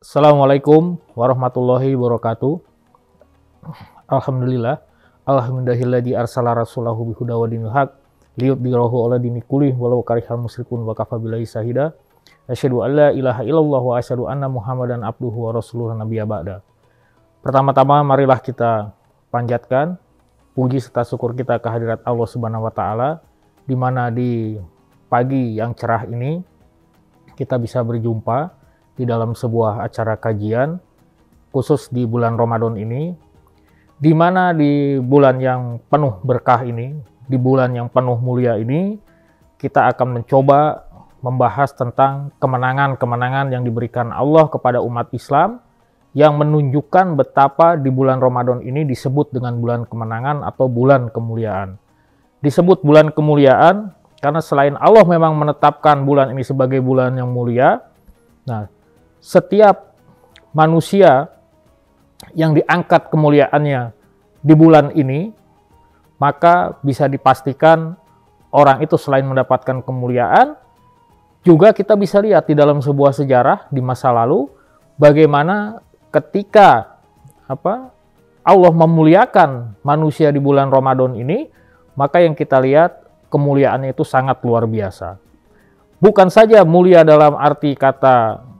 Assalamualaikum warahmatullahi wabarakatuh. Alhamdulillah. Alhamdulillahilladzi arsala rasulahu bihuda wa dinil haq liyudhhirahu 'ala dini kullih walau karihal musyrikun wa kafa billahi syahida. Asyhadu an la ilaha illallah wa asyhadu anna Muhammadan abduhu wa rasuluhu nabiyya ba'da. Pertama-tama marilah kita panjatkan puji serta syukur kita kehadirat Allah Subhanahu wa taala, di mana di pagi yang cerah ini kita bisa berjumpa di dalam sebuah acara kajian khusus di bulan Ramadan ini, di mana di bulan yang penuh berkah ini, di bulan yang penuh mulia ini, kita akan mencoba membahas tentang kemenangan-kemenangan yang diberikan Allah kepada umat Islam, yang menunjukkan betapa di bulan Ramadan ini disebut dengan bulan kemenangan atau bulan kemuliaan. Disebut bulan kemuliaan karena selain Allah memang menetapkan bulan ini sebagai bulan yang mulia, nah, setiap manusia yang diangkat kemuliaannya di bulan ini, maka bisa dipastikan orang itu selain mendapatkan kemuliaan, juga kita bisa lihat di dalam sebuah sejarah di masa lalu, bagaimana ketika Allah memuliakan manusia di bulan Ramadan ini, maka yang kita lihat kemuliaannya itu sangat luar biasa. Bukan saja mulia dalam arti kata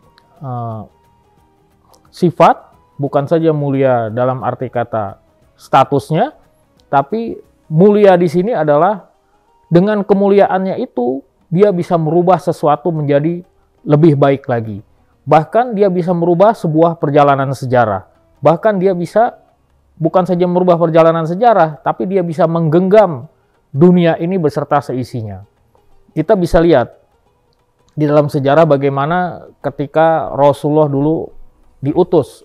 sifat, bukan saja mulia dalam arti kata statusnya, tapi mulia di sini adalah dengan kemuliaannya itu dia bisa merubah sesuatu menjadi lebih baik lagi. Bahkan dia bisa merubah sebuah perjalanan sejarah. Bahkan dia bisa bukan saja merubah perjalanan sejarah, tapi dia bisa menggenggam dunia ini beserta seisinya. Kita bisa lihat di dalam sejarah bagaimana ketika Rasulullah dulu diutus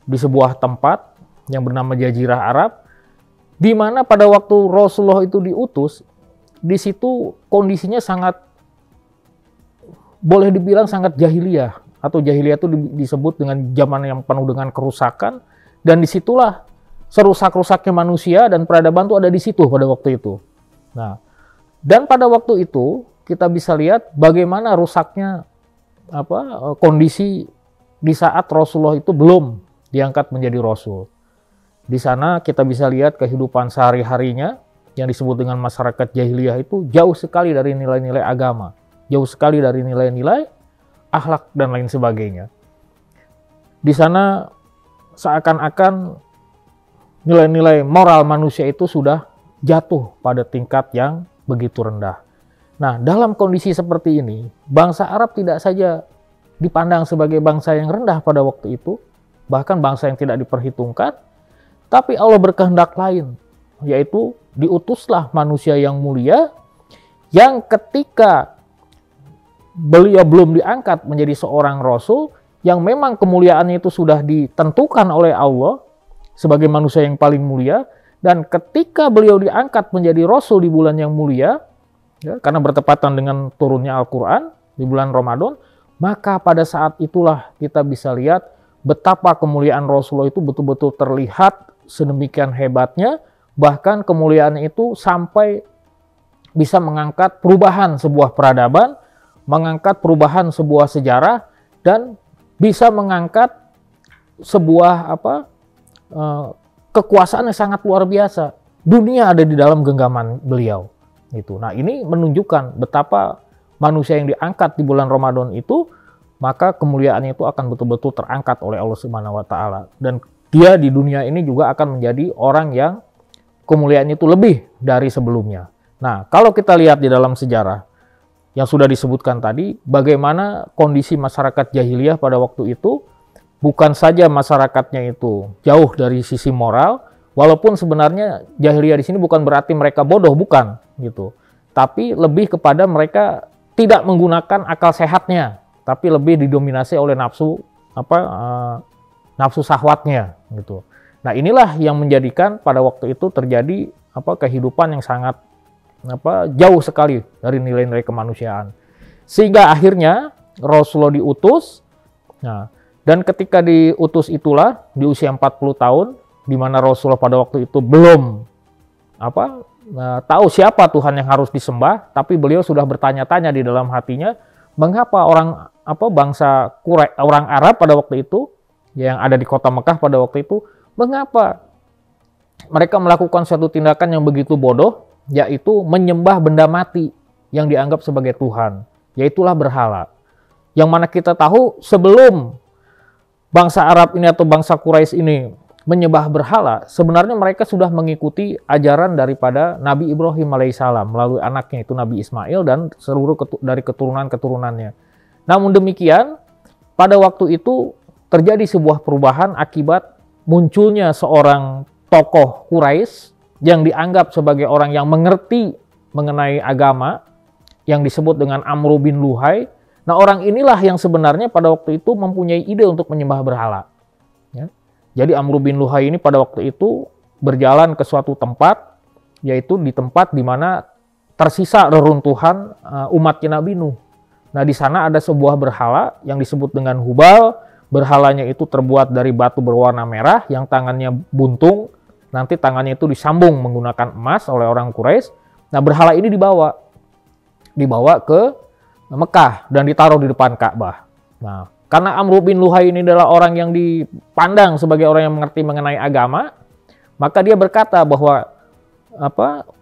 di sebuah tempat yang bernama Jazirah Arab, di mana pada waktu Rasulullah itu diutus, di situ kondisinya sangat, boleh dibilang sangat jahiliyah, atau jahiliyah itu disebut dengan zaman yang penuh dengan kerusakan, dan disitulah serusak-rusaknya manusia dan peradaban itu ada di situ pada waktu itu. Nah, dan pada waktu itu kita bisa lihat bagaimana rusaknya kondisi di saat Rasulullah itu belum diangkat menjadi Rasul. Di sana kita bisa lihat kehidupan sehari-harinya yang disebut dengan masyarakat jahiliyah itu jauh sekali dari nilai-nilai agama, jauh sekali dari nilai-nilai akhlak dan lain sebagainya. Di sana seakan-akan nilai-nilai moral manusia itu sudah jatuh pada tingkat yang begitu rendah. Nah, dalam kondisi seperti ini, bangsa Arab tidak saja dipandang sebagai bangsa yang rendah pada waktu itu, bahkan bangsa yang tidak diperhitungkan, tapi Allah berkehendak lain, yaitu diutuslah manusia yang mulia, yang ketika beliau belum diangkat menjadi seorang Rasul, yang memang kemuliaannya itu sudah ditentukan oleh Allah sebagai manusia yang paling mulia, dan ketika beliau diangkat menjadi Rasul di bulan yang mulia, karena bertepatan dengan turunnya Al-Quran di bulan Ramadan, maka pada saat itulah kita bisa lihat betapa kemuliaan Rasulullah itu betul-betul terlihat sedemikian hebatnya, bahkan kemuliaan itu sampai bisa mengangkat perubahan sebuah peradaban, mengangkat perubahan sebuah sejarah, dan bisa mengangkat sebuah kekuasaan yang sangat luar biasa. Dunia ada di dalam genggaman beliau. Nah, ini menunjukkan betapa manusia yang diangkat di bulan Ramadan itu, maka kemuliaannya itu akan betul-betul terangkat oleh Allah Subhanahu wa taala, dan dia di dunia ini juga akan menjadi orang yang kemuliaannya itu lebih dari sebelumnya. Nah, kalau kita lihat di dalam sejarah yang sudah disebutkan tadi, bagaimana kondisi masyarakat jahiliyah pada waktu itu, bukan saja masyarakatnya itu jauh dari sisi moral, walaupun sebenarnya jahiliyah di sini bukan berarti mereka bodoh, bukan gitu. Tapi lebih kepada mereka tidak menggunakan akal sehatnya, tapi lebih didominasi oleh nafsu nafsu syahwatnya gitu. Nah, inilah yang menjadikan pada waktu itu terjadi kehidupan yang sangat jauh sekali dari nilai-nilai kemanusiaan. Sehingga akhirnya Rasulullah diutus. Nah, dan ketika diutus itulah di usia 40 tahun, di mana Rasulullah pada waktu itu belum tahu siapa Tuhan yang harus disembah, tapi beliau sudah bertanya-tanya di dalam hatinya, mengapa orang bangsa Quraisy, orang Arab pada waktu itu yang ada di kota Mekah pada waktu itu, mengapa mereka melakukan suatu tindakan yang begitu bodoh, yaitu menyembah benda mati yang dianggap sebagai Tuhan, yaitulah berhala. Yang mana kita tahu sebelum bangsa Arab ini atau bangsa Quraisy ini menyembah berhala, sebenarnya mereka sudah mengikuti ajaran daripada Nabi Ibrahim alaihissalam melalui anaknya itu Nabi Ismail dan seluruh dari keturunan-keturunannya. Namun demikian, pada waktu itu terjadi sebuah perubahan akibat munculnya seorang tokoh Quraisy yang dianggap sebagai orang yang mengerti mengenai agama, yang disebut dengan Amr bin Luhai. Nah, orang inilah yang sebenarnya pada waktu itu mempunyai ide untuk menyembah berhala. Ya. Jadi Amr bin Luhai ini pada waktu itu berjalan ke suatu tempat, yaitu di tempat di mana tersisa reruntuhan umatnya Nabi Nuh. Nah, di sana ada sebuah berhala yang disebut dengan Hubal. Berhalanya itu terbuat dari batu berwarna merah yang tangannya buntung. Nanti tangannya itu disambung menggunakan emas oleh orang Quraisy. Nah, berhala ini dibawa ke Mekah dan ditaruh di depan Ka'bah. Nah, karena Amr bin Luhai ini adalah orang yang dipandang sebagai orang yang mengerti mengenai agama, maka dia berkata bahwa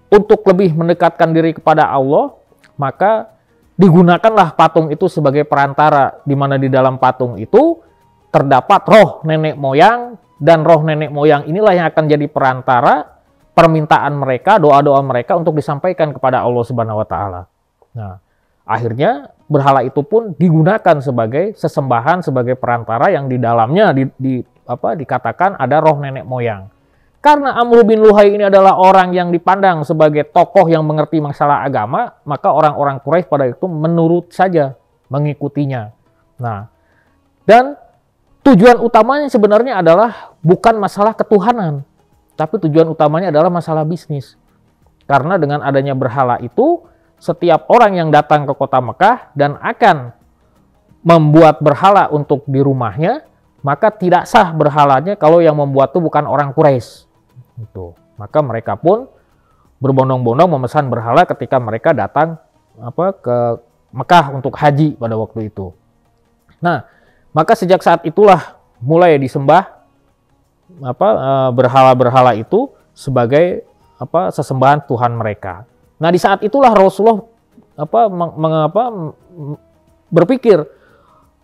untuk lebih mendekatkan diri kepada Allah, maka digunakanlah patung itu sebagai perantara, di mana di dalam patung itu terdapat roh nenek moyang, dan roh nenek moyang inilah yang akan jadi perantara permintaan mereka, doa-doa mereka untuk disampaikan kepada Allah Subhanahu wa taala. Nah, akhirnya berhala itu pun digunakan sebagai sesembahan, sebagai perantara yang di dalamnya dikatakan ada roh nenek moyang. Karena Amr bin Luhai ini adalah orang yang dipandang sebagai tokoh yang mengerti masalah agama, maka orang-orang Quraisy pada itu menurut saja mengikutinya. Nah, dan tujuan utamanya sebenarnya adalah bukan masalah ketuhanan, tapi tujuan utamanya adalah masalah bisnis. Karena dengan adanya berhala itu, setiap orang yang datang ke kota Mekah dan akan membuat berhala untuk di rumahnya, maka tidak sah berhalanya kalau yang membuat itu bukan orang Quraisy. Itu. Maka mereka pun berbondong-bondong memesan berhala ketika mereka datang ke Mekah untuk haji pada waktu itu. Nah, maka sejak saat itulah mulai disembah berhala-berhala itu sebagai sesembahan Tuhan mereka. Nah, di saat itulah Rasulullah berpikir,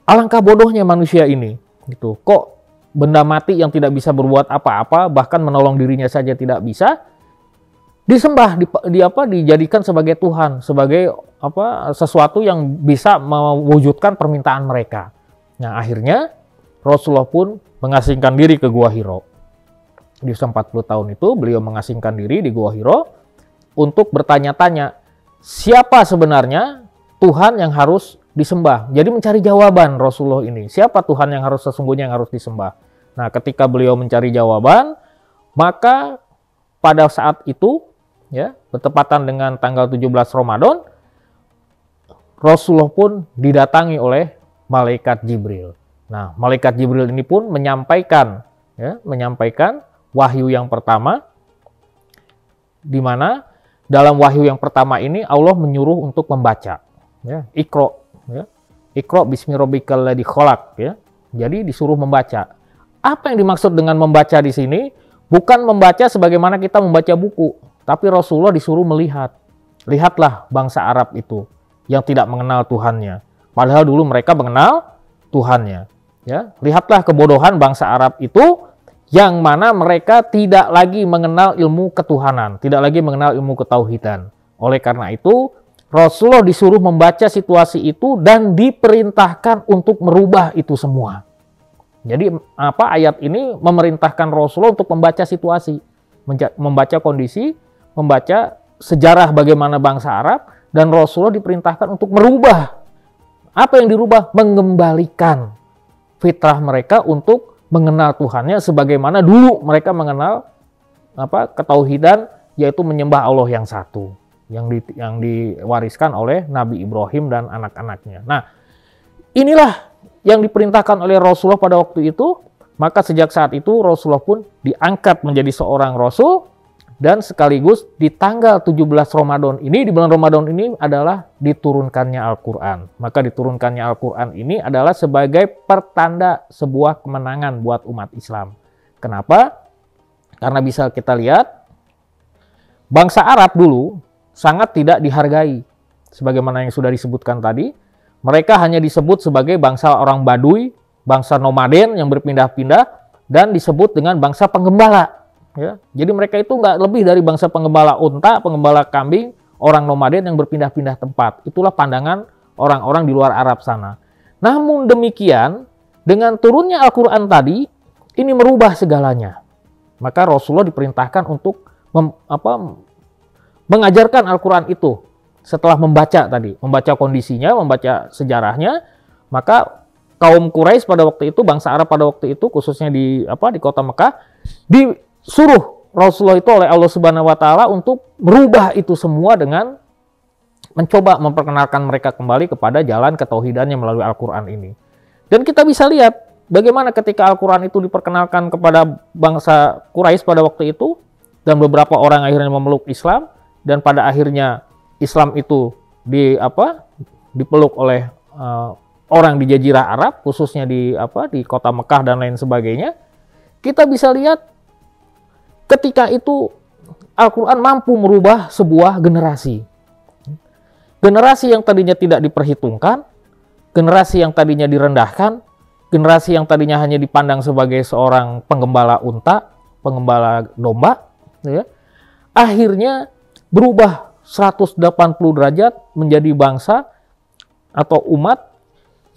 alangkah bodohnya manusia ini, gitu. Kok benda mati yang tidak bisa berbuat apa-apa, bahkan menolong dirinya saja tidak bisa, disembah, dijadikan sebagai Tuhan, sebagai sesuatu yang bisa mewujudkan permintaan mereka. Nah, akhirnya Rasulullah pun mengasingkan diri ke Gua Hiro. Di usia 40 tahun itu beliau mengasingkan diri di Gua Hiro untuk bertanya-tanya siapa sebenarnya Tuhan yang harus disembah. Jadi mencari jawaban Rasulullah ini. Siapa Tuhan yang harus sesungguhnya yang harus disembah. Nah, ketika beliau mencari jawaban, maka pada saat itu, ya, bertepatan dengan tanggal 17 Ramadan, Rasulullah pun didatangi oleh malaikat Jibril. Nah, malaikat Jibril ini pun menyampaikan wahyu yang pertama, di mana dalam wahyu yang pertama ini Allah menyuruh untuk membaca, ya, Iqra, ya. Iqra bismi rabbikal ladzi khalaq, ya. Jadi disuruh membaca. Apa yang dimaksud dengan membaca di sini? Bukan membaca sebagaimana kita membaca buku, tapi Rasulullah disuruh melihat. Lihatlah bangsa Arab itu yang tidak mengenal Tuhannya. Padahal dulu mereka mengenal Tuhannya. Ya, lihatlah kebodohan bangsa Arab itu, yang mana mereka tidak lagi mengenal ilmu ketuhanan, tidak lagi mengenal ilmu ketauhidan. Oleh karena itu, Rasulullah disuruh membaca situasi itu dan diperintahkan untuk merubah itu semua. Jadi ayat ini memerintahkan Rasulullah untuk membaca situasi, membaca kondisi, membaca sejarah bagaimana bangsa Arab, dan Rasulullah diperintahkan untuk merubah. Apa yang dirubah? Mengembalikan fitrah mereka untuk mengenal Tuhannya sebagaimana dulu mereka mengenal ketauhidan, yaitu menyembah Allah yang satu, yang diwariskan oleh Nabi Ibrahim dan anak-anaknya. Nah, inilah yang diperintahkan oleh Rasulullah pada waktu itu. Maka sejak saat itu Rasulullah pun diangkat menjadi seorang Rasul Dan sekaligus di tanggal 17 Ramadan ini, di bulan Ramadan ini adalah diturunkannya Al-Quran. Maka diturunkannya Al-Quran ini adalah sebagai pertanda sebuah kemenangan buat umat Islam. Kenapa? Karena bisa kita lihat, bangsa Arab dulu sangat tidak dihargai. Sebagaimana yang sudah disebutkan tadi, mereka hanya disebut sebagai bangsa orang Baduy, bangsa nomaden yang berpindah-pindah, dan disebut dengan bangsa penggembala. Ya, jadi mereka itu nggak lebih dari bangsa penggembala unta, penggembala kambing, orang nomaden yang berpindah-pindah tempat. Itulah pandangan orang-orang di luar Arab sana. Namun demikian, dengan turunnya Al-Quran tadi, ini merubah segalanya. Maka Rasulullah diperintahkan untuk mengajarkan Al-Quran itu. Setelah membaca tadi, membaca kondisinya, membaca sejarahnya, maka kaum Quraisy pada waktu itu, bangsa Arab pada waktu itu, khususnya di kota Mekah, disuruh Rasulullah itu oleh Allah Subhanahu wa taala untuk merubah itu semua dengan mencoba memperkenalkan mereka kembali kepada jalan ketauhidannya melalui Al-Qur'an ini. Dan kita bisa lihat bagaimana ketika Al-Qur'an itu diperkenalkan kepada bangsa Quraisy pada waktu itu, dan beberapa orang akhirnya memeluk Islam, dan pada akhirnya Islam itu dipeluk oleh orang di Jazirah Arab, khususnya di kota Mekah dan lain sebagainya. Kita bisa lihat ketika itu Al-Quran mampu merubah sebuah generasi. Generasi yang tadinya tidak diperhitungkan, generasi yang tadinya direndahkan, generasi yang tadinya hanya dipandang sebagai seorang penggembala unta, penggembala domba, ya, akhirnya berubah 180 derajat menjadi bangsa atau umat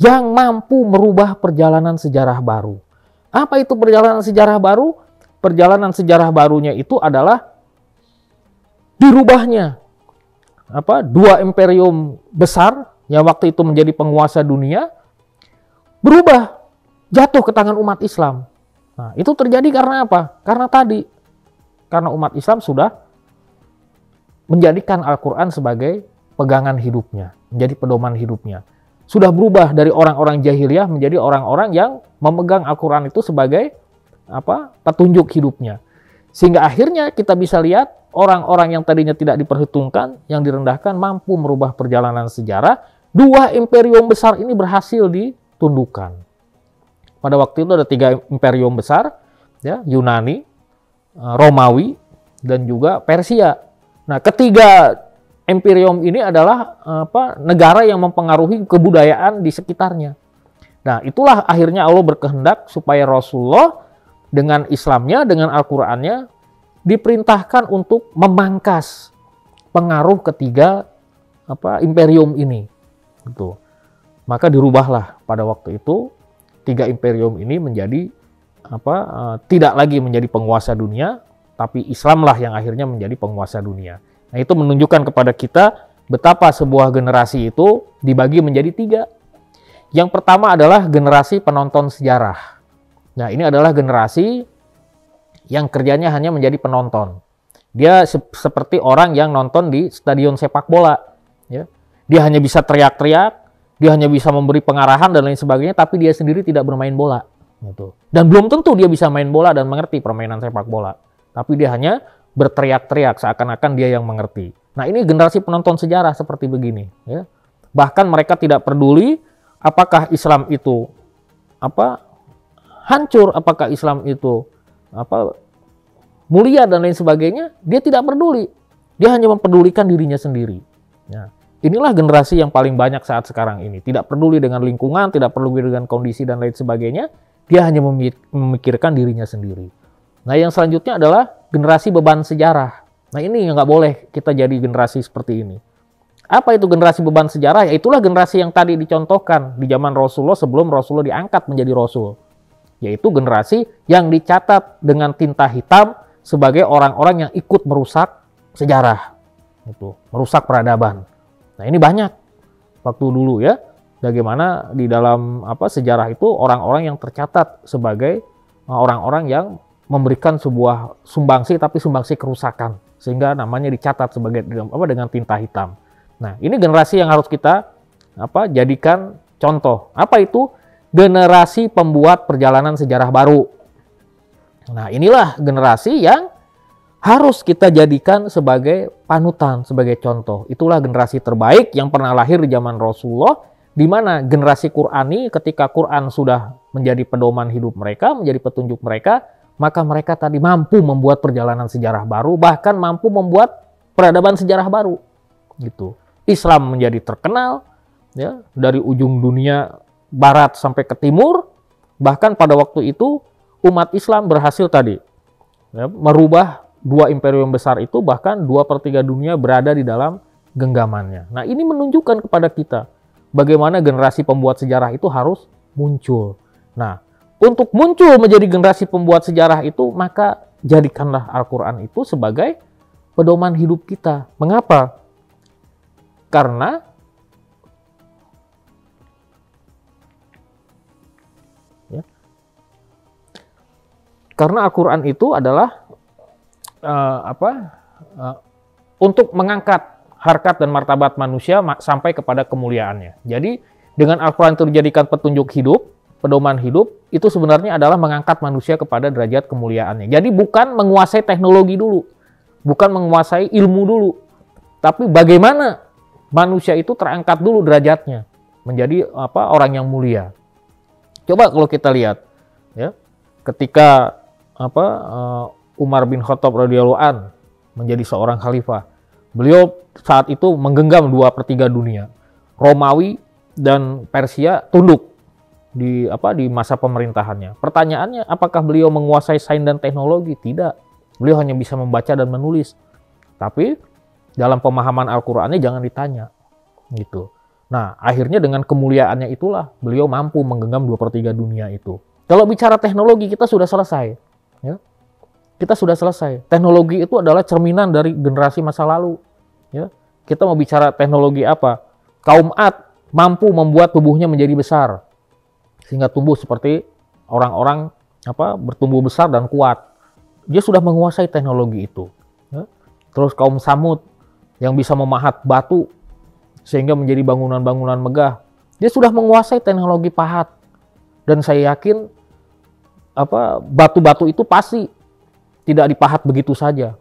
yang mampu merubah perjalanan sejarah baru. Apa itu perjalanan sejarah baru? Perjalanan sejarah barunya itu adalah dirubahnya dua imperium besar yang waktu itu menjadi penguasa dunia, berubah, jatuh ke tangan umat Islam. Nah, itu terjadi karena apa? Karena umat Islam sudah menjadikan Al-Quran sebagai pegangan hidupnya, menjadi pedoman hidupnya. Sudah berubah dari orang-orang jahiliyah menjadi orang-orang yang memegang Al-Quran itu sebagai petunjuk hidupnya. Sehingga akhirnya kita bisa lihat orang-orang yang tadinya tidak diperhitungkan, yang direndahkan, mampu merubah perjalanan sejarah. Dua imperium besar ini berhasil ditundukkan. Pada waktu itu ada 3 imperium besar, ya, Yunani, Romawi, dan juga Persia. Nah, ketiga imperium ini adalah negara yang mempengaruhi kebudayaan di sekitarnya. Nah, itulah akhirnya Allah berkehendak supaya Rasulullah dengan Islamnya, dengan Al-Qur'annya diperintahkan untuk memangkas pengaruh ketiga imperium ini. Gitu. Maka dirubahlah pada waktu itu 3 imperium ini menjadi tidak lagi menjadi penguasa dunia, tapi Islamlah yang akhirnya menjadi penguasa dunia. Nah, itu menunjukkan kepada kita betapa sebuah generasi itu dibagi menjadi 3. Yang pertama adalah generasi penonton sejarah. Nah, ini adalah generasi yang kerjanya hanya menjadi penonton. Dia seperti orang yang nonton di stadion sepak bola. Ya. Dia hanya bisa teriak-teriak, dia hanya bisa memberi pengarahan dan lain sebagainya, tapi dia sendiri tidak bermain bola. Gitu. Dan belum tentu dia bisa main bola dan mengerti permainan sepak bola. Tapi dia hanya berteriak-teriak seakan-akan dia yang mengerti. Nah, ini generasi penonton sejarah seperti begini. Ya. Bahkan mereka tidak peduli apakah Islam itu hancur, apakah Islam itu mulia dan lain sebagainya. Dia tidak peduli. Dia hanya mempedulikan dirinya sendiri. Ya. Inilah generasi yang paling banyak saat sekarang ini. Tidak peduli dengan lingkungan, tidak peduli dengan kondisi dan lain sebagainya. Dia hanya memikirkan dirinya sendiri. Nah, yang selanjutnya adalah generasi beban sejarah. Nah, ini yang nggak boleh kita jadi generasi seperti ini. Apa itu generasi beban sejarah? Ya, itulah generasi yang tadi dicontohkan di zaman Rasulullah sebelum Rasulullah diangkat menjadi Rasul. Yaitu generasi yang dicatat dengan tinta hitam sebagai orang-orang yang ikut merusak sejarah. Merusak peradaban. Nah, ini banyak waktu dulu ya. Bagaimana di dalam sejarah itu orang-orang yang tercatat sebagai orang-orang yang memberikan sebuah sumbangsi, tapi sumbangsi kerusakan, sehingga namanya dicatat sebagai dengan tinta hitam. Nah, ini generasi yang harus kita jadikan contoh. Apa itu? Generasi pembuat perjalanan sejarah baru. Nah, inilah generasi yang harus kita jadikan sebagai panutan, sebagai contoh. Itulah generasi terbaik yang pernah lahir di zaman Rasulullah, di mana generasi Qur'ani ketika Quran sudah menjadi pedoman hidup mereka, menjadi petunjuk mereka, maka mereka tadi mampu membuat perjalanan sejarah baru, bahkan mampu membuat peradaban sejarah baru. Gitu. Islam menjadi terkenal, ya, dari ujung dunia barat sampai ke timur. Bahkan pada waktu itu umat Islam berhasil tadi, ya, merubah dua imperium besar itu, bahkan 2/3 dunia berada di dalam genggamannya. Nah, ini menunjukkan kepada kita bagaimana generasi pembuat sejarah itu harus muncul. Nah, untuk muncul menjadi generasi pembuat sejarah itu, maka jadikanlah Al-Quran itu sebagai pedoman hidup kita. Mengapa? Karena Al-Quran itu adalah untuk mengangkat harkat dan martabat manusia sampai kepada kemuliaannya. Jadi dengan Al-Quran itu dijadikan petunjuk hidup, pedoman hidup, itu sebenarnya adalah mengangkat manusia kepada derajat kemuliaannya. Jadi bukan menguasai teknologi dulu, bukan menguasai ilmu dulu, tapi bagaimana manusia itu terangkat dulu derajatnya menjadi orang yang mulia. Coba kalau kita lihat, ya, ketika Umar bin Khattab radhiyallahu an menjadi seorang khalifah, beliau saat itu menggenggam 2/3 dunia. Romawi dan Persia tunduk di masa pemerintahannya. Pertanyaannya, apakah beliau menguasai sains dan teknologi? Tidak. Beliau hanya bisa membaca dan menulis. Tapi dalam pemahaman Al-Qur'annya jangan ditanya. Gitu. Nah, akhirnya dengan kemuliaannya itulah beliau mampu menggenggam 2/3 dunia itu. Kalau bicara teknologi, kita sudah selesai. Ya. Kita sudah selesai. Teknologi itu adalah cerminan dari generasi masa lalu. Ya. Kita mau bicara teknologi apa? Kaum Ad mampu membuat tubuhnya menjadi besar, sehingga tumbuh seperti orang-orang bertumbuh besar dan kuat. Dia sudah menguasai teknologi itu. Ya. Terus kaum Samud yang bisa memahat batu sehingga menjadi bangunan-bangunan megah. Dia sudah menguasai teknologi pahat. Dan saya yakin batu-batu itu pasti tidak dipahat begitu saja.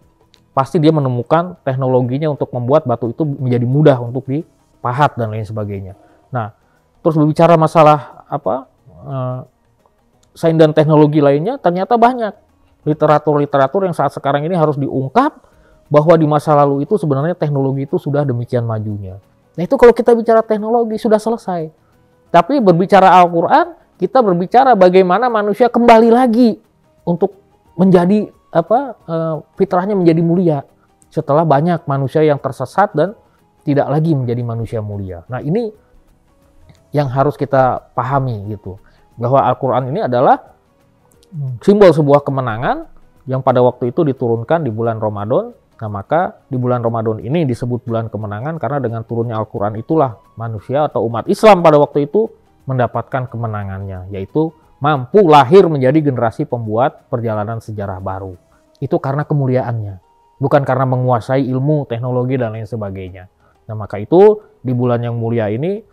Pasti dia menemukan teknologinya untuk membuat batu itu menjadi mudah untuk dipahat dan lain sebagainya. Nah, terus berbicara masalah sains dan teknologi lainnya, ternyata banyak literatur-literatur yang saat sekarang ini harus diungkap bahwa di masa lalu itu sebenarnya teknologi itu sudah demikian majunya. Nah, itu kalau kita bicara teknologi sudah selesai. Tapi berbicara Al-Quran, kita berbicara bagaimana manusia kembali lagi untuk menjadi fitrahnya menjadi mulia setelah banyak manusia yang tersesat dan tidak lagi menjadi manusia mulia. Nah, ini yang harus kita pahami gitu, bahwa Al-Quran ini adalah simbol sebuah kemenangan yang pada waktu itu diturunkan di bulan Ramadan. Nah, maka di bulan Ramadan ini disebut bulan kemenangan karena dengan turunnya Al-Quran itulah manusia atau umat Islam pada waktu itu mendapatkan kemenangannya, yaitu mampu lahir menjadi generasi pembuat perjalanan sejarah baru. Itu karena kemuliaannya, bukan karena menguasai ilmu, teknologi, dan lain sebagainya. Nah, maka itu di bulan yang mulia ini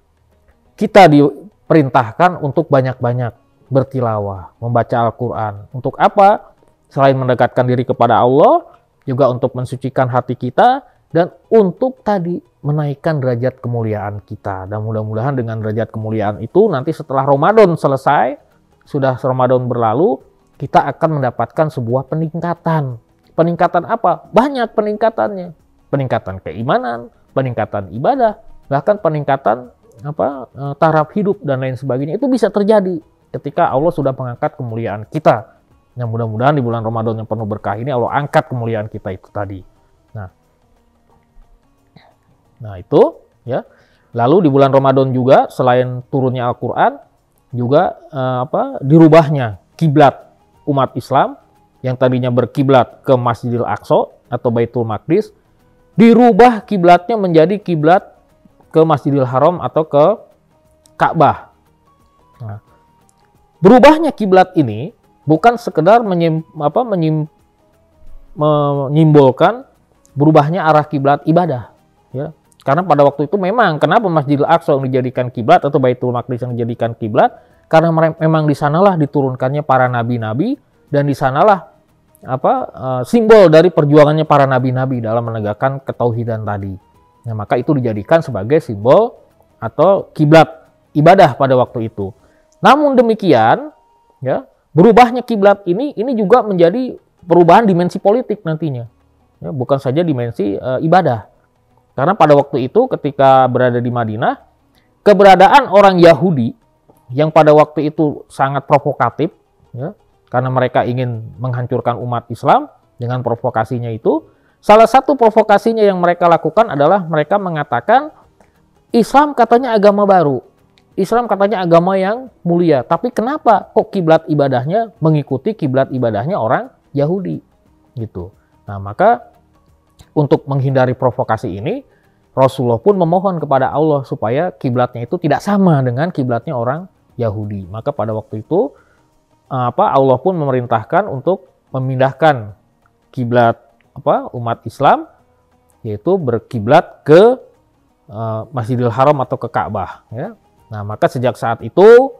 kita diperintahkan untuk banyak-banyak bertilawah, membaca Al-Quran. Untuk apa? Selain mendekatkan diri kepada Allah, juga untuk mensucikan hati kita, dan untuk tadi menaikkan derajat kemuliaan kita. Dan mudah-mudahan dengan derajat kemuliaan itu nanti setelah Ramadan selesai, sudah Ramadan berlalu, kita akan mendapatkan sebuah peningkatan. Peningkatan apa? Banyak peningkatannya. Peningkatan keimanan, peningkatan ibadah, bahkan peningkatan taraf hidup dan lain sebagainya. Itu bisa terjadi ketika Allah sudah mengangkat kemuliaan kita. Yang mudah-mudahan di bulan Ramadan yang penuh berkah ini Allah angkat kemuliaan kita itu tadi. Nah itu ya. Lalu di bulan Ramadan juga selain turunnya Al-Quran juga dirubahnya kiblat umat Islam yang tadinya berkiblat ke Masjidil Aqsa atau Baitul Maqdis, dirubah kiblatnya menjadi kiblat ke Masjidil Haram atau ke Ka'bah. Nah, berubahnya kiblat ini bukan sekedar menyimbolkan berubahnya arah kiblat ibadah, ya. Karena pada waktu itu memang kenapa Masjidil Aqsa yang dijadikan kiblat atau Baitul Maqdis yang dijadikan kiblat? Karena memang di sanalah diturunkannya para nabi-nabi dan di sanalah simbol dari perjuangannya para nabi-nabi dalam menegakkan ketauhidan tadi. Nah, maka itu dijadikan sebagai simbol atau kiblat ibadah pada waktu itu. Namun demikian, ya, berubahnya kiblat ini juga menjadi perubahan dimensi politik nantinya. Ya, bukan saja dimensi ibadah. Karena pada waktu itu ketika berada di Madinah, keberadaan orang Yahudi yang pada waktu itu sangat provokatif, ya, karena mereka ingin menghancurkan umat Islam dengan provokasinya itu. Salah satu provokasinya yang mereka lakukan adalah mereka mengatakan Islam katanya agama baru. Islam katanya agama yang mulia. Tapi kenapa kok kiblat ibadahnya mengikuti kiblat ibadahnya orang Yahudi? Gitu. Nah, maka untuk menghindari provokasi ini, Rasulullah pun memohon kepada Allah supaya kiblatnya itu tidak sama dengan kiblatnya orang Yahudi. Maka pada waktu itu Allah pun memerintahkan untuk memindahkan kiblat umat Islam, yaitu berkiblat ke Masjidil Haram atau ke Ka'bah. Ya. Nah, maka sejak saat itu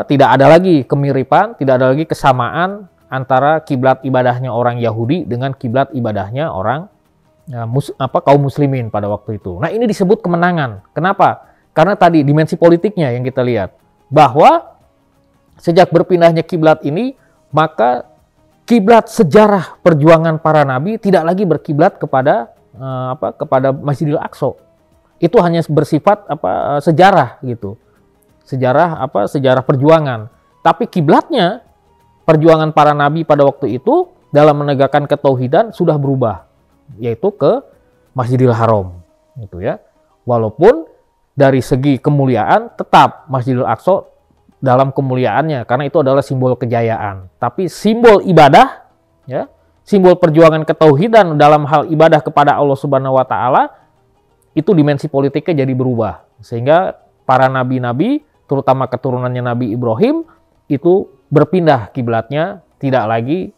tidak ada lagi kemiripan, tidak ada lagi kesamaan antara kiblat ibadahnya orang Yahudi dengan kiblat ibadahnya orang kaum muslimin pada waktu itu. Nah, ini disebut kemenangan. Kenapa? Karena tadi dimensi politiknya yang kita lihat, bahwa sejak berpindahnya kiblat ini, maka kiblat sejarah perjuangan para nabi tidak lagi berkiblat kepada kepada Masjidil Aqsa. Itu hanya bersifat sejarah gitu. Sejarah perjuangan. Tapi kiblatnya perjuangan para nabi pada waktu itu dalam menegakkan ketauhidan sudah berubah, yaitu ke Masjidil Haram gitu ya. Walaupun dari segi kemuliaan tetap Masjidil Aqsa dalam kemuliaannya, karena itu adalah simbol kejayaan. Tapi simbol ibadah, ya, simbol perjuangan ketauhidan dalam hal ibadah kepada Allah Subhanahu wa Ta'ala, itu dimensi politiknya jadi berubah. Sehingga para nabi-nabi, terutama keturunannya Nabi Ibrahim, itu berpindah kiblatnya, tidak lagi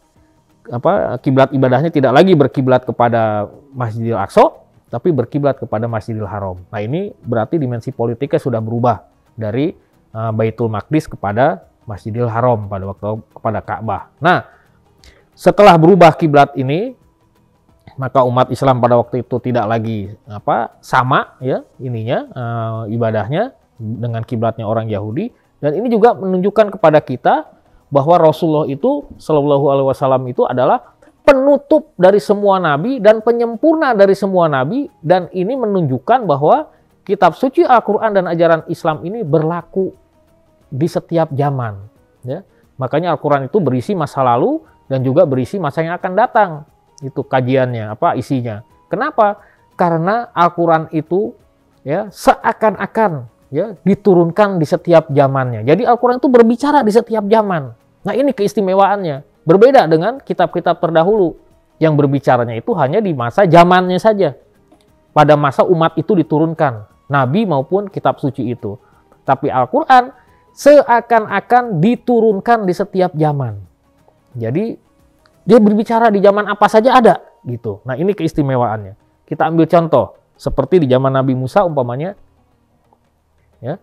kiblat ibadahnya tidak lagi berkiblat kepada Masjidil Aqsa, tapi berkiblat kepada Masjidil Haram. Nah, ini berarti dimensi politiknya sudah berubah dari Baitul Maqdis kepada Masjidil Haram pada waktu kepada Ka'bah. Nah, setelah berubah kiblat ini, maka umat Islam pada waktu itu tidak lagi sama ya ibadahnya dengan kiblatnya orang Yahudi. Dan ini juga menunjukkan kepada kita bahwa Rasulullah itu Shallallahu Alaihi Wasallam itu adalah penutup dari semua nabi dan penyempurna dari semua nabi, dan ini menunjukkan bahwa kitab suci Al-Quran dan ajaran Islam ini berlaku di setiap zaman. Ya. Makanya Al-Quran itu berisi masa lalu dan juga berisi masa yang akan datang. Itu kajiannya, isinya. Kenapa? Karena Al-Quran itu ya seakan-akan ya diturunkan di setiap zamannya. Jadi Al-Quran itu berbicara di setiap zaman. Nah, ini keistimewaannya. Berbeda dengan kitab-kitab terdahulu yang berbicaranya itu hanya di masa zamannya saja. Pada masa umat itu diturunkan, nabi maupun kitab suci itu. Tapi Al-Quran seakan-akan diturunkan di setiap zaman. Jadi dia berbicara di zaman apa saja ada gitu. Nah, ini keistimewaannya. Kita ambil contoh seperti di zaman Nabi Musa umpamanya, ya,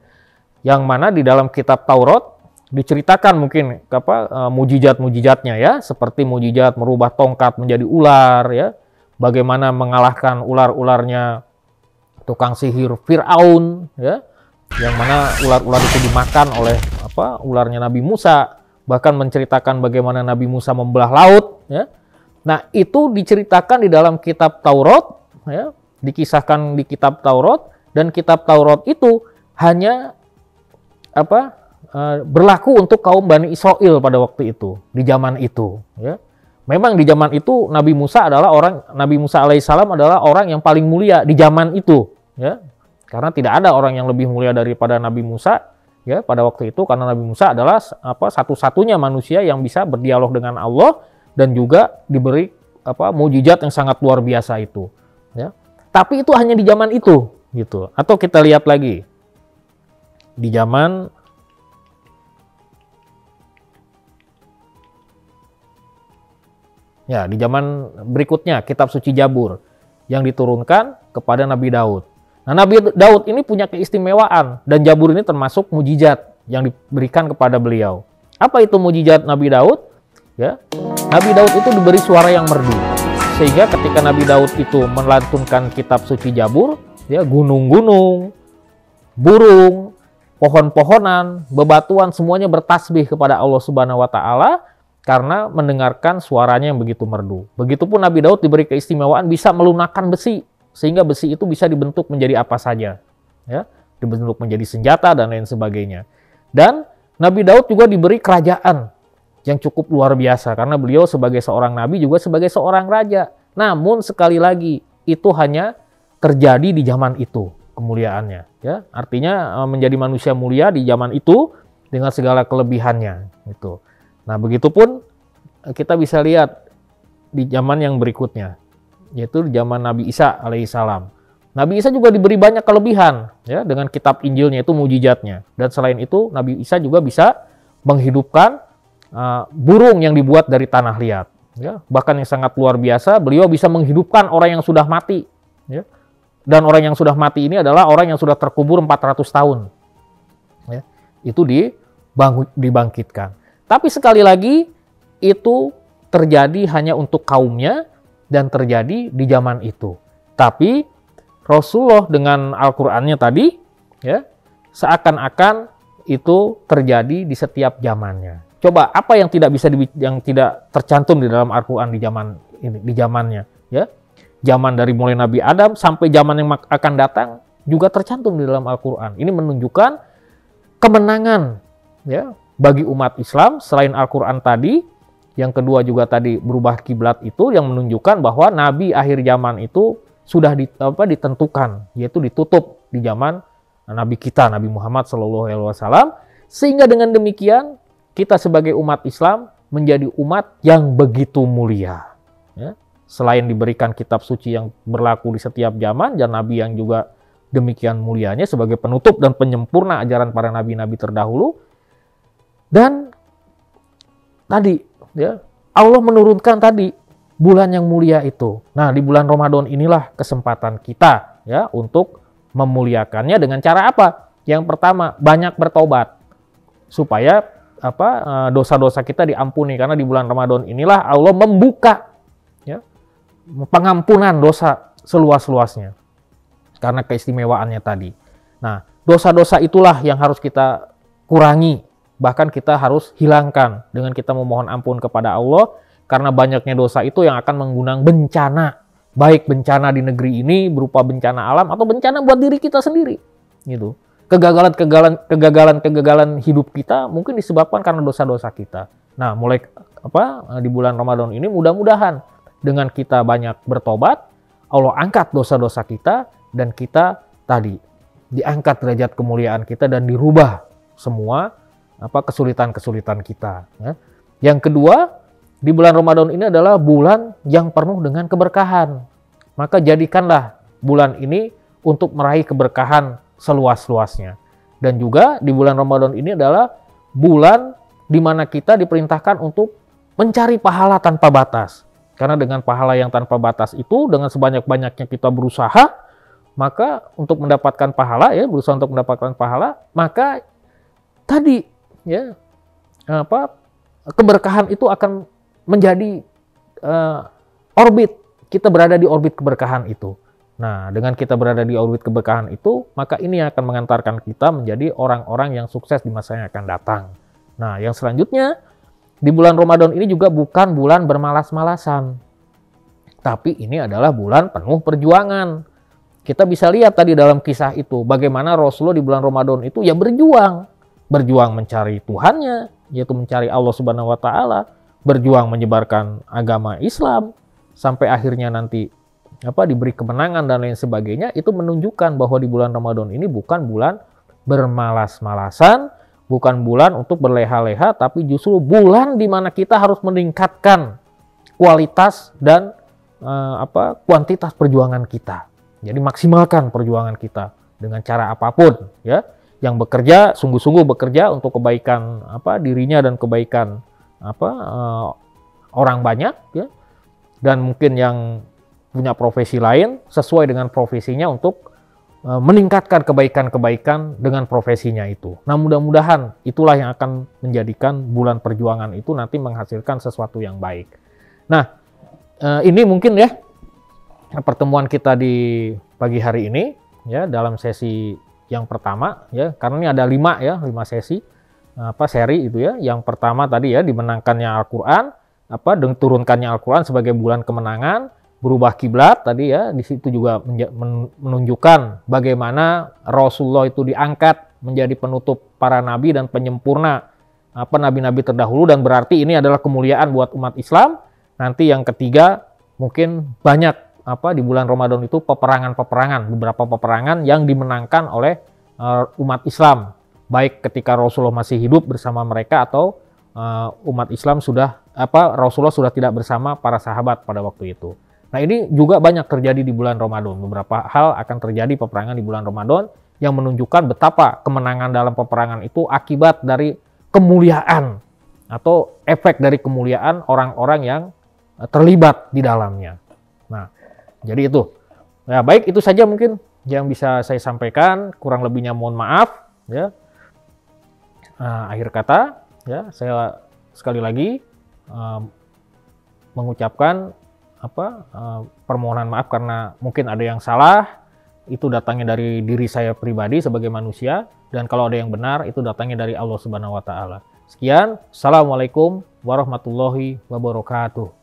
yang mana di dalam kitab Taurat diceritakan mungkin mujizat-mujizatnya ya, seperti mujizat merubah tongkat menjadi ular ya, bagaimana mengalahkan ular-ularnya tukang sihir Fir'aun ya, yang mana ular-ular itu dimakan oleh ularnya Nabi Musa, bahkan menceritakan bagaimana Nabi Musa membelah laut ya. Nah, itu diceritakan di dalam kitab Taurat ya, dikisahkan di kitab Taurat, dan kitab Taurat itu hanya berlaku untuk kaum Bani Israel pada waktu itu, di zaman itu ya. Memang di zaman itu Nabi Musa alaihissalam adalah orang yang paling mulia di zaman itu ya. Karena tidak ada orang yang lebih mulia daripada Nabi Musa ya pada waktu itu, karena Nabi Musa adalah satu-satunya manusia yang bisa berdialog dengan Allah dan juga diberi mukjizat yang sangat luar biasa itu ya. Tapi itu hanya di zaman itu gitu. Atau kita lihat lagi di zaman berikutnya, kitab suci Jabur yang diturunkan kepada Nabi Daud. Nah, Nabi Daud ini punya keistimewaan, dan Jabur ini termasuk mujizat yang diberikan kepada beliau. Apa itu mujizat Nabi Daud? ya. Nabi Daud itu diberi suara yang merdu. Sehingga ketika Nabi Daud itu melantunkan kitab suci Jabur, ya, gunung-gunung, burung, pohon-pohonan, bebatuan semuanya bertasbih kepada Allah Subhanahu wa taala karena mendengarkan suaranya yang begitu merdu. Begitupun Nabi Daud diberi keistimewaan bisa melunakkan besi, sehingga besi itu bisa dibentuk menjadi apa saja, ya, dibentuk menjadi senjata dan lain sebagainya. Dan Nabi Daud juga diberi kerajaan yang cukup luar biasa karena beliau sebagai seorang nabi juga sebagai seorang raja. Namun sekali lagi itu hanya terjadi di zaman itu kemuliaannya, ya. Artinya menjadi manusia mulia di zaman itu dengan segala kelebihannya itu. Nah, begitupun kita bisa lihat di zaman yang berikutnya, yaitu di zaman Nabi Isa alaihissalam. Nabi Isa juga diberi banyak kelebihan, ya, dengan kitab Injilnya itu mujizatnya. Dan selain itu Nabi Isa juga bisa menghidupkan burung yang dibuat dari tanah liat, ya. Bahkan yang sangat luar biasa, beliau bisa menghidupkan orang yang sudah mati, ya. Dan orang yang sudah mati ini adalah orang yang sudah terkubur 400 tahun, ya. Itu dibangkitkan. Tapi sekali lagi itu terjadi hanya untuk kaumnya dan terjadi di zaman itu. Tapi Rasulullah dengan Al-Qur'annya tadi, ya, seakan-akan itu terjadi di setiap zamannya. Coba apa yang tidak tercantum di dalam Al-Qur'an di zaman ini, di zamannya, ya. Zaman dari mulai Nabi Adam sampai zaman yang akan datang juga tercantum di dalam Al-Qur'an. Ini menunjukkan kemenangan, ya, bagi umat Islam selain Al-Qur'an tadi. Yang kedua juga tadi berubah kiblat itu yang menunjukkan bahwa nabi akhir zaman itu sudah ditentukan, yaitu ditutup di zaman Nabi kita, Nabi Muhammad SAW. Sehingga dengan demikian kita sebagai umat Islam menjadi umat yang begitu mulia, ya. Selain diberikan kitab suci yang berlaku di setiap zaman dan nabi yang juga demikian mulianya sebagai penutup dan penyempurna ajaran para nabi-nabi terdahulu. Dan tadi, ya, Allah menurunkan tadi bulan yang mulia itu. Nah, di bulan Ramadan inilah kesempatan kita, ya, untuk memuliakannya dengan cara apa? Yang pertama, banyak bertobat supaya dosa-dosa kita diampuni, karena di bulan Ramadan inilah Allah membuka, ya, pengampunan dosa seluas-luasnya karena keistimewaannya tadi. Nah, dosa-dosa itulah yang harus kita kurangi, bahkan kita harus hilangkan dengan kita memohon ampun kepada Allah, karena banyaknya dosa itu yang akan mengundang bencana, baik bencana di negeri ini berupa bencana alam atau bencana buat diri kita sendiri, gitu. Kegagalan hidup kita mungkin disebabkan karena dosa-dosa kita. Nah, mulai di bulan Ramadan ini mudah-mudahan dengan kita banyak bertobat, Allah angkat dosa-dosa kita dan kita tadi diangkat derajat kemuliaan kita dan dirubah semua kesulitan-kesulitan kita, ya. Yang kedua, di bulan Ramadan ini adalah bulan yang penuh dengan keberkahan. Maka jadikanlah bulan ini untuk meraih keberkahan seluas-luasnya. Dan juga di bulan Ramadan ini adalah bulan di mana kita diperintahkan untuk mencari pahala tanpa batas. Karena dengan pahala yang tanpa batas itu, dengan sebanyak-banyaknya kita berusaha, maka untuk mendapatkan pahala, ya, berusaha untuk mendapatkan pahala, maka tadi, ya, keberkahan itu akan menjadi orbit. Kita berada di orbit keberkahan itu. Nah, dengan kita berada di orbit keberkahan itu, maka ini akan mengantarkan kita menjadi orang-orang yang sukses di masa yang akan datang. Nah, yang selanjutnya, di bulan Ramadan ini juga bukan bulan bermalas-malasan. Tapi ini adalah bulan penuh perjuangan. Kita bisa lihat tadi dalam kisah itu, bagaimana Rasulullah di bulan Ramadan itu ya berjuang. Berjuang mencari Tuhannya, yaitu mencari Allah Subhanahu wa Ta'ala. Berjuang menyebarkan agama Islam. Sampai akhirnya nanti diberi kemenangan dan lain sebagainya. Itu menunjukkan bahwa di bulan Ramadan ini bukan bulan bermalas-malasan, bukan bulan untuk berleha-leha, tapi justru bulan di mana kita harus meningkatkan kualitas dan kuantitas perjuangan kita. Jadi maksimalkan perjuangan kita dengan cara apapun, ya. Yang bekerja, sungguh-sungguh bekerja untuk kebaikan dirinya dan kebaikan orang banyak, ya. Dan mungkin yang punya profesi lain sesuai dengan profesinya untuk meningkatkan kebaikan-kebaikan dengan profesinya itu. Nah, mudah-mudahan itulah yang akan menjadikan bulan perjuangan itu nanti menghasilkan sesuatu yang baik. Nah, ini mungkin ya pertemuan kita di pagi hari ini ya dalam sesi yang pertama ya, karena ini ada 5 sesi seri itu ya. Yang pertama tadi ya dimenangkannya Al-Qur'an, turunkannya Al-Qur'an sebagai bulan kemenangan, berubah kiblat tadi ya, di situ juga menunjukkan bagaimana Rasulullah itu diangkat menjadi penutup para nabi dan penyempurna nabi-nabi terdahulu, dan berarti ini adalah kemuliaan buat umat Islam. Nanti yang ketiga mungkin banyak di bulan Ramadan itu peperangan-peperangan, beberapa peperangan yang dimenangkan oleh umat Islam, baik ketika Rasulullah masih hidup bersama mereka atau umat Islam Rasulullah sudah tidak bersama para sahabat pada waktu itu. Nah, ini juga banyak terjadi di bulan Ramadan. Beberapa hal akan terjadi peperangan di bulan Ramadan yang menunjukkan betapa kemenangan dalam peperangan itu akibat dari kemuliaan atau efek dari kemuliaan orang-orang yang terlibat di dalamnya. Nah, jadi itu. Ya, baik, itu saja mungkin yang bisa saya sampaikan. Kurang lebihnya mohon maaf ya. Akhir kata ya, saya sekali lagi mengucapkan permohonan maaf karena mungkin ada yang salah, itu datangnya dari diri saya pribadi sebagai manusia, dan kalau ada yang benar itu datangnya dari Allah Subhanahu wa taala. Sekian, assalamualaikum warahmatullahi wabarakatuh.